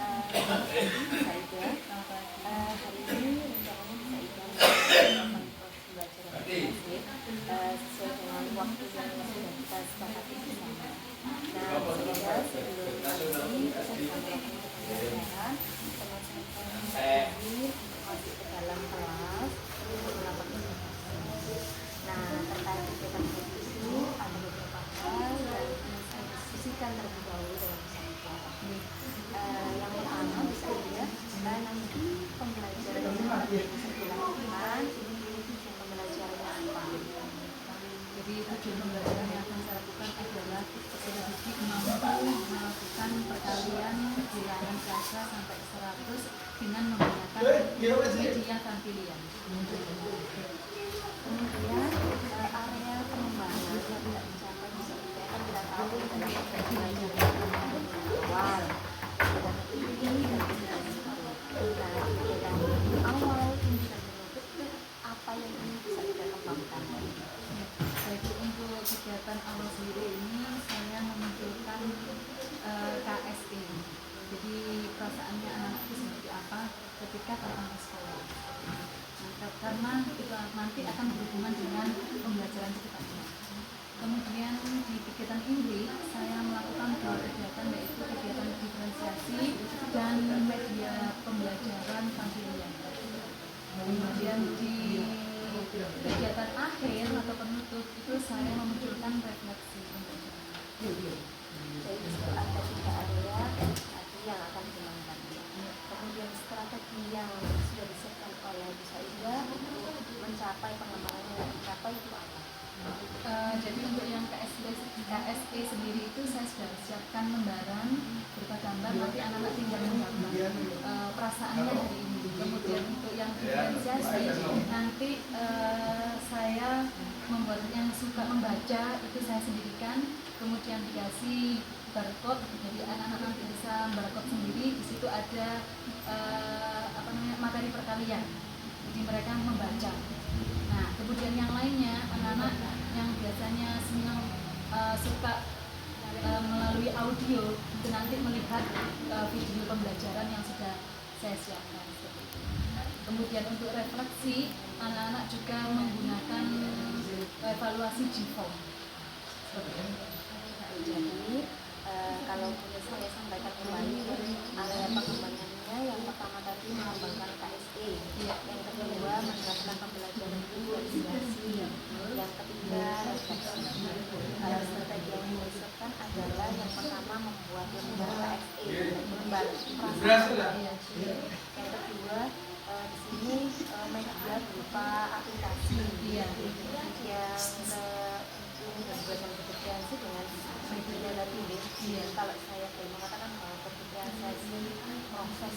Selamat pagi, Saida. Hari ini rencananya Saida melakukan proses pembelajaran klasik sesuai dengan waktu yang sudah kita sepakati bersama. Nah, Saida sebelum pagi kita sudah melakukan pembelajaran, teman-teman hadir masuk ke dalam kelas untuk melakukan presentasi. Nah, terkait kegiatan itu ada beberapa hal yang ingin saya diskusikan terlebih dahulu dengan Saida. Yang pertama bisa ya, nanti pembelajaran yang akan dilakukan ini tujuan pembelajarannya apa? Jadi tujuan pembelajaran yang akan saya lakukan adalah supaya didik mampu melakukan perkalian bilangan frasa sampai 100 dengan menggunakan media Tampilian. Kemudian area pengembangan yang tidak dicapai bisa kan kita tahu dalam pembelajaran awal. Dan ini dan awal tujuan menuntut apa yang ini bisa kita kembangkan. Jadi untuk kegiatan awal sendiri ini saya memunculkan KSE. Jadi perasaannya anak-anak itu seperti apa ketika datang ke sekolah. Karena itu nanti akan berhubungan dengan pembelajaran sekitarnya. Kemudian di kegiatan Inggris saya melakukan dua kegiatan, yaitu kegiatan diferensiasi dan media pembelajaran Tampilian. Kemudian di kegiatan akhir atau penutup itu saya memunculkan refleksi. Jadi itu ada 3 area tadi yang akan dikembangkan. Kemudian strategi yang sudah disiapkan oleh Bu Saida untuk mencapai pengembangan yang dicapai itu apa? Jadi untuk yang KSE sendiri itu saya sudah siapkan lembaran berupa gambar, nanti anak-anak tinggal menggambar perasaannya hari ini. Kemudian untuk yang diferensiasi nanti saya membuat yang suka membaca itu saya sendirikan, kemudian dikasih barcode, jadi anak-anak nanti bisa barcode sendiri. Di situ ada materi perkalian, jadi mereka membaca. Nah, kemudian yang lainnya anak-anak yang biasanya senang suka melalui audio itu nanti melihat video pembelajaran yang sudah saya siapkan. Kemudian untuk refleksi anak-anak juga menggunakan evaluasi GFOM. Jadi kalau boleh saya sampaikan kembali area pengembangannya, yang pertama tadi mengembangkan KSE, yang kedua menerapkan pembelajaran diferensiasi, yang ketiga refleksi. Strategi yang disiapkan adalah yang pertama membuat lembar KSE, lembar perasaan. Yang kedua di sini media berupa aplikasi, yang berbuatan diferensiasi dengan media tadi. Kalau saya boleh mengatakan bahwa diferensiasi proses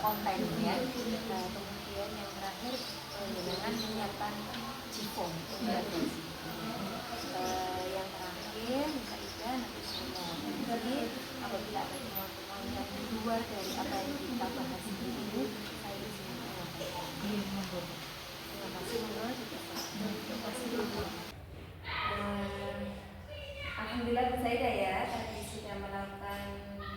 konten ya. Kemudian yang terakhir dengan menyiapkan GFOM. Yang terakhir Saida nanti semua. Jadi apabila ada teman-teman yang di luar dari apa yang kita bahas ini, saya di sini menyampaikan. Terima kasih terima kasih. Alhamdulillah Bu Saida ya, tadi sudah melakukan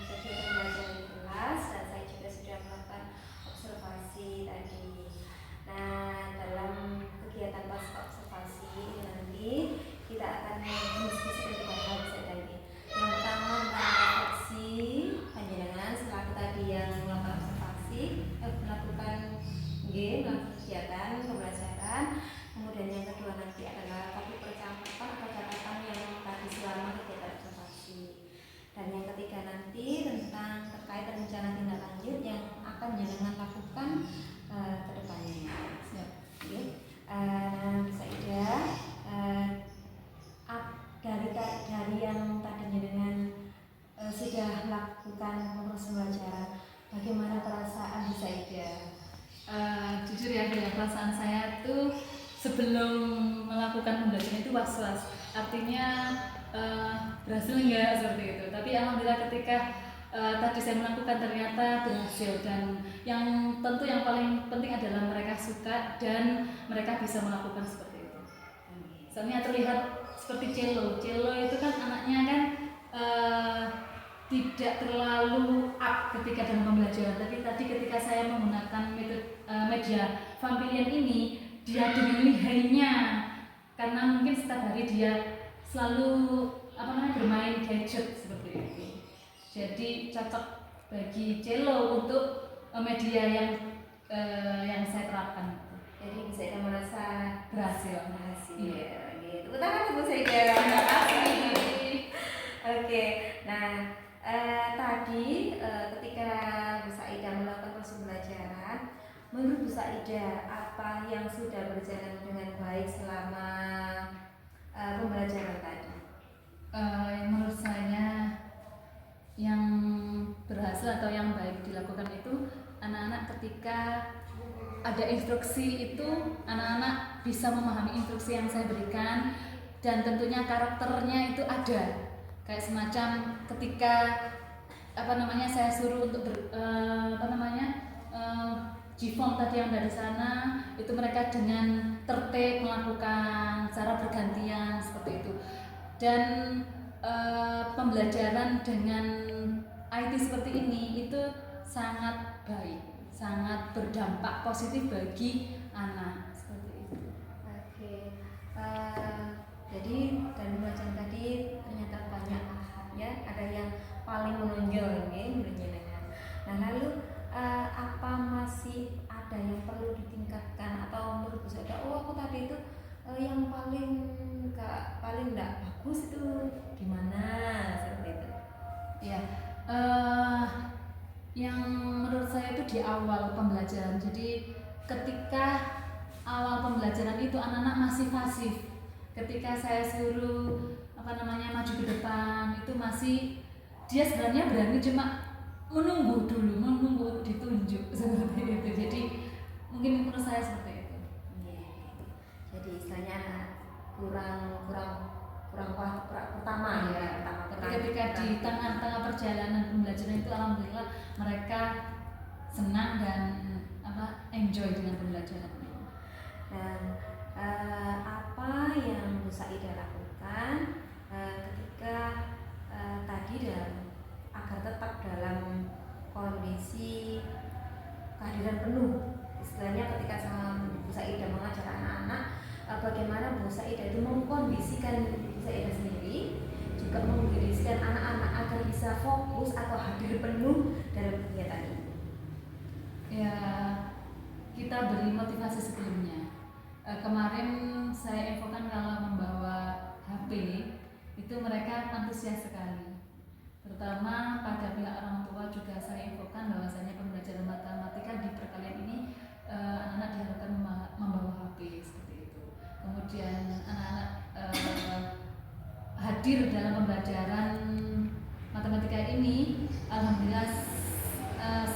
kegiatan belajar di kelas dan saya juga sudah melakukan observasi tadi. Nah, dalam kegiatan pasca observasi ini nanti kita akan mendiskusikan 3 hal Bu Saida ini. Yang pertama tentang refleksi panjenengan selaku tadi yang melakukan observasi, melakukan kegiatan pembelajaran. Kemudian yang kedua nanti adalah topik percakapan atau catatan yang tadi selama kegiatan observasi. Dan yang ketiga nanti tentang terkait rencana tindak lanjut yang akan jenengan lakukan ke depannya. Siap. Saida, dari yang tadi jenengan sudah melakukan proses pembelajaran, bagaimana perasaan Saida? Jujur ya, perasaan saya tuh sebelum melakukan pembelajaran itu was-was, artinya berhasil enggak seperti itu. Tapi alhamdulillah ketika tadi saya melakukan ternyata berhasil, dan yang tentu yang paling penting adalah mereka suka dan mereka bisa melakukan seperti itu. Soalnya terlihat seperti cello itu kan anaknya kan di tidak terlalu up ketika dalam pembelajaran, tapi tadi ketika saya menggunakan media Pampilian ini, dia dengan lihainya, karena mungkin setiap hari dia selalu bermain gadget seperti itu. Jadi cocok bagi cello untuk media yang saya terapkan. Jadi bisa kita merasa berhasil. Iya, gitu. Tangan Bu Saida. Terima kasih. Oke, nah tadi ketika Bu Saida melakukan proses pembelajaran, menurut Bu Saida apa yang sudah berjalan dengan baik selama pembelajaran tadi? Menurut saya yang berhasil atau yang baik dilakukan itu anak-anak ketika ada instruksi itu anak-anak bisa memahami instruksi yang saya berikan, dan tentunya karakternya itu ada, kayak semacam ketika saya suruh untuk Jifong tadi yang dari sana itu mereka dengan tertib melakukan cara bergantian seperti itu, dan pembelajaran dengan IT seperti ini itu sangat baik, sangat berdampak positif bagi anak seperti itu. Oke, jadi dari pembelajaran tadi ternyata banyak ya, ada yang paling menonjol Nah lalu apa masih ada yang perlu ditingkatkan atau menurut Bu Saida, aku tadi itu yang paling enggak bagus itu di mana seperti itu? Ya, yang menurut saya itu di awal pembelajaran. Jadi ketika awal pembelajaran itu anak-anak masih pasif. Ketika saya suruh maju ke depan itu masih dia sebenarnya berani cuma menunggu dulu, menunggu ditunjuk seperti itu. Jadi mungkin menurut saya seperti itu. Jadi istilahnya kurang pertama ya. Tapi ketika di tengah-tengah perjalanan pembelajaran itu alhamdulillah mereka senang dan enjoy dengan pembelajaran. Dan apa yang Bu Saida lakukan ketika tadi agar tetap dalam kondisi kehadiran penuh, istilahnya ketika Bu Saida mengajar anak-anak, bagaimana Bu Saida itu mengkondisikan Bu Saida sendiri, juga mengkondisikan anak-anak agar bisa fokus atau hadir penuh dalam kegiatan ini. Ya, kita beri motivasi sebelumnya. Kemarin saya infokan kalau membawa HP itu mereka antusias sekali. Terutama pada pihak orang tua juga saya infokan bahwasanya pembelajaran matematika di perkalian ini anak-anak diharapkan membawa HP seperti itu. Kemudian anak-anak hadir dalam pembelajaran matematika ini alhamdulillah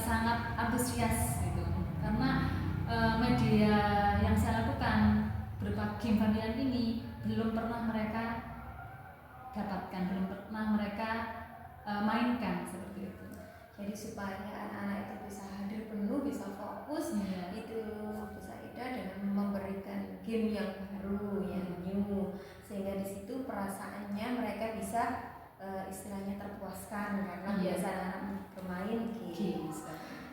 sangat antusias gitu. Karena media yang saya lakukan berupa game Pampilian ini belum pernah mereka dapatkan, belum pernah mereka mainkan seperti itu. Jadi supaya anak-anak itu bisa hadir penuh, bisa fokus, itu Bu Saida dengan memberikan game yang baru, yang new, sehingga di situ perasaannya mereka bisa istilahnya terpuaskan karena biasa anak bermain game.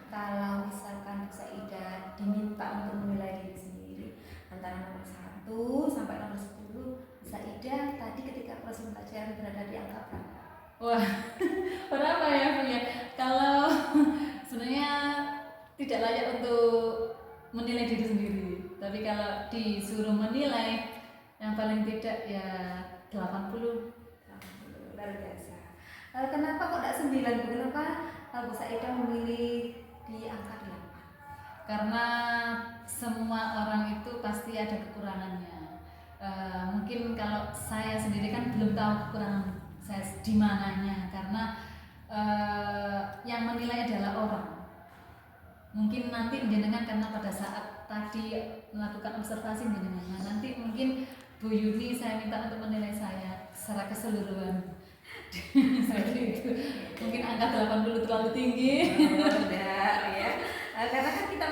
Kalau misalkan Bu Saida diminta untuk menilai diri sendiri antara nomor 1 sampai nomor 10, Bu Saida tadi ketika proses pembelajaran berada di angka berapa? Wah, berapa ya Bu ya? Kalau sebenarnya tidak layak untuk menilai diri sendiri, tapi kalau disuruh menilai yang paling tidak ya 80. Luar biasa. Kenapa kok tidak 9? Kenapa Bu Saida memilih di angka 8? Karena semua orang itu pasti ada kekurangannya. Mungkin kalau saya sendiri kan belum tahu kekurangan saya di mananya, karena yang menilai adalah orang. Mungkin nanti jenengan karena pada saat tadi melakukan observasi jenengan, nanti mungkin Bu Yuni saya minta untuk menilai saya secara keseluruhan. Seperti itu. Mungkin angka 80 terlalu tinggi. Enggak ya. Karena kan kita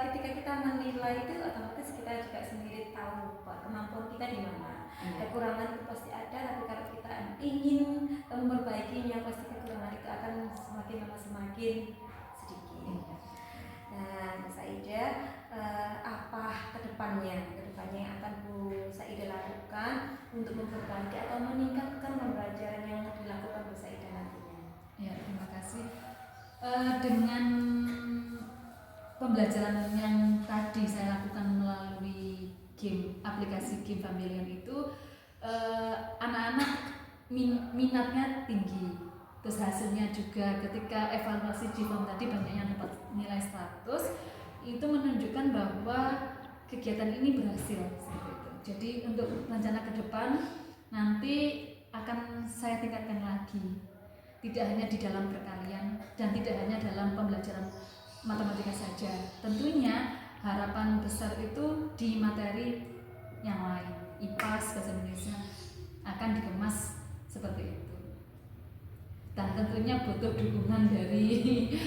ketika kita menilai itu otomatis kita juga sendiri tahu kemampuan kita di mana. Kekurangan itu pasti ada, tapi kalau kita ingin memperbaikinya pasti kekurangan semakin sedikit. Nah, Bu Saida, apa kedepannya yang akan Bu Saida lakukan untuk memperbaiki atau meningkatkan pembelajaran yang dilakukan Bu Saida nantinya? Ya, terima kasih. Dengan pembelajaran yang tadi saya lakukan melalui game, aplikasi game Familion itu, anak-anak minatnya tinggi. Terus hasilnya juga ketika evaluasi JIFOM tadi banyak yang dapat nilai 100, itu menunjukkan bahwa kegiatan ini berhasil seperti itu. Jadi untuk rencana ke depan nanti akan saya tingkatkan lagi. Tidak hanya di dalam perkalian dan tidak hanya dalam pembelajaran matematika saja. Tentunya harapan besar itu di materi yang lain, IPAS, bahasa Indonesia akan dikemas seperti itu. Dan tentunya butuh dukungan dari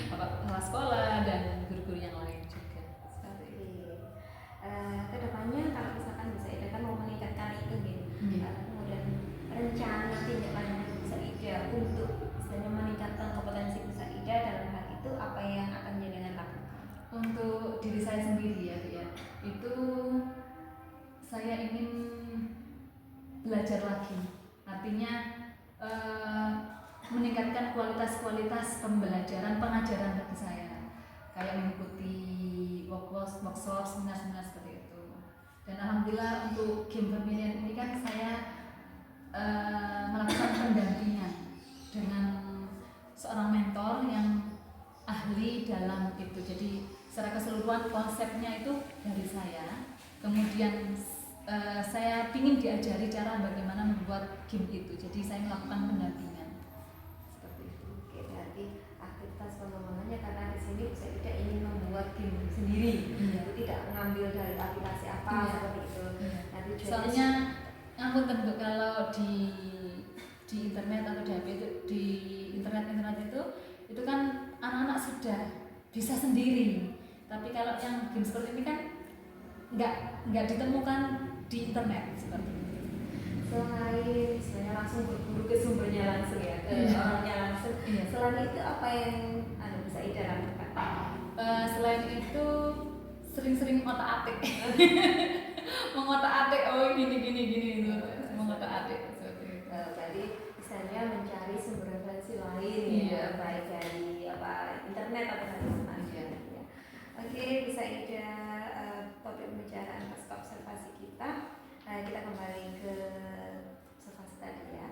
kepala sekolah dan guru-guru yang lain juga. Seperti itu. Kedepannya kalau misalkan Bu Saida kan mau meningkatkan itu gitu. Kemudian rencana tindak lanjut Bu Saida untuk istilahnya meningkatkan kompetensi Bu Saida dalam hal itu apa yang akan jenengan lakukan? Untuk diri saya sendiri ya, itu saya ingin belajar lagi. Artinya meningkatkan kualitas pembelajaran pengajaran bagi saya, kayak mengikuti workshop, seminar seperti itu. Dan alhamdulillah untuk game Familion ini kan saya melakukan pendampingan dengan seorang mentor yang ahli dalam itu. Jadi secara keseluruhan konsepnya itu dari saya. Kemudian saya ingin diajari cara bagaimana membuat game itu. Jadi saya melakukan pendampingan. Aktivitas pengembangannya karena di sini saya tidak ingin membuat game sendiri, tidak mengambil dari aplikasi apa seperti itu. Nah, soalnya ampun tentu kalau di internet atau di HP itu, di internet itu kan anak-anak sudah bisa sendiri. Tapi kalau yang game seperti ini kan nggak ditemukan di internet seperti itu. Selain sebenarnya langsung berburu ke sumbernya langsung ya, ke orangnya langsung. Selain itu apa yang Bu Saida lakukan? Selain itu sering-sering otak-atik. Mengotak-atik, oh gini itu, mengotak-atik seperti itu. Jadi misalnya mencari sumber referensi lain ya, baik dari internet atau dari mana ya. Oke, Bu Saida, topik pembicaraan pasca observasi kita. Kita kembali ke observasi tadi ya.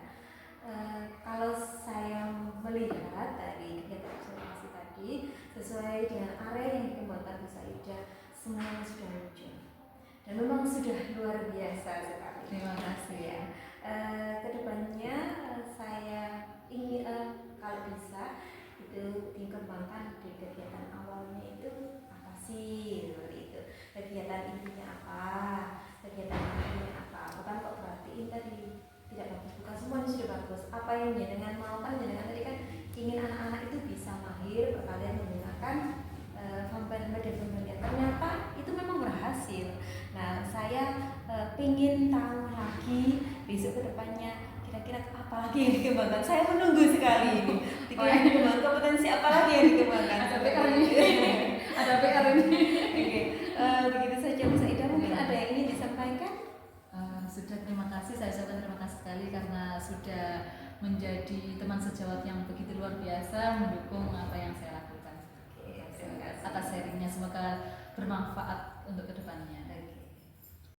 Kalau saya melihat dari kegiatan observasi tadi sesuai dengan area yang dikembangkan Bu Saida, semuanya sudah lucu dan memang sudah luar biasa sekali. Terima kasih ya. Kedepannya saya ingin kalau bisa itu dikembangkan di kegiatan awalnya itu apa sih seperti itu, kegiatan intinya apa, kegiatan akhirnya apa. Bukan kok berarti ini tadi tidak bagus, bukan semuanya sudah bagus. Apa yang jenengan mau kan, jenengan tadi kan ingin anak-anak itu bisa mahir perkalian menggunakan media pembelajaran. Ternyata itu memang berhasil. Nah, saya ingin tahu lagi besok kedepannya kira-kira apa lagi yang dikembangkan. Saya menunggu sekali ini. Dikembangkan kompetensi apa lagi yang dikembangkan? Ada PR ini. Ada PR ini. Oke, begitu saja Bu Saida. Mungkin ada yang ingin disampaikan? Sudah, terima kasih. Saya ucapkan terima kasih sekali karena sudah menjadi teman sejawat yang begitu luar biasa mendukung apa yang saya lakukan. Oke, terima kasih Atas sharingnya, semoga bermanfaat untuk kedepannya.